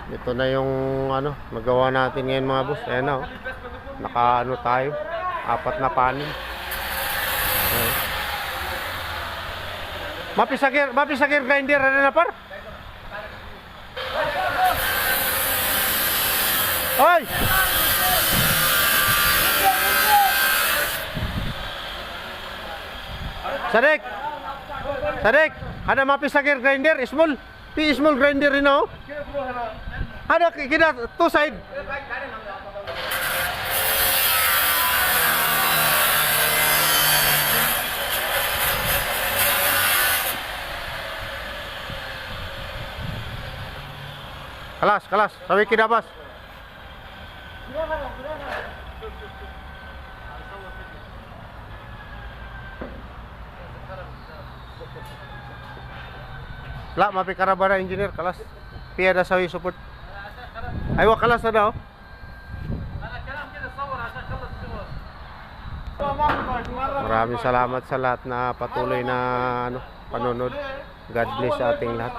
Ito na yung ano, magawa natin ngayon mga boss. Ayan na oh. Naka ano tayo, 4 na panin. Ayan. Mapisagir grinder na par. Hoy! Sadik! Sadik! Ada mapisagir grinder, small. Small grinder rin oh. Ada kita two side. Kalas, sabi kinabas. La, mapikarabara engineer, kalas. Piada sawi support. Aywa kalas na daw. Maraming salamat sa lahat na patuloy na ano, panonood. God bless sa ating lahat.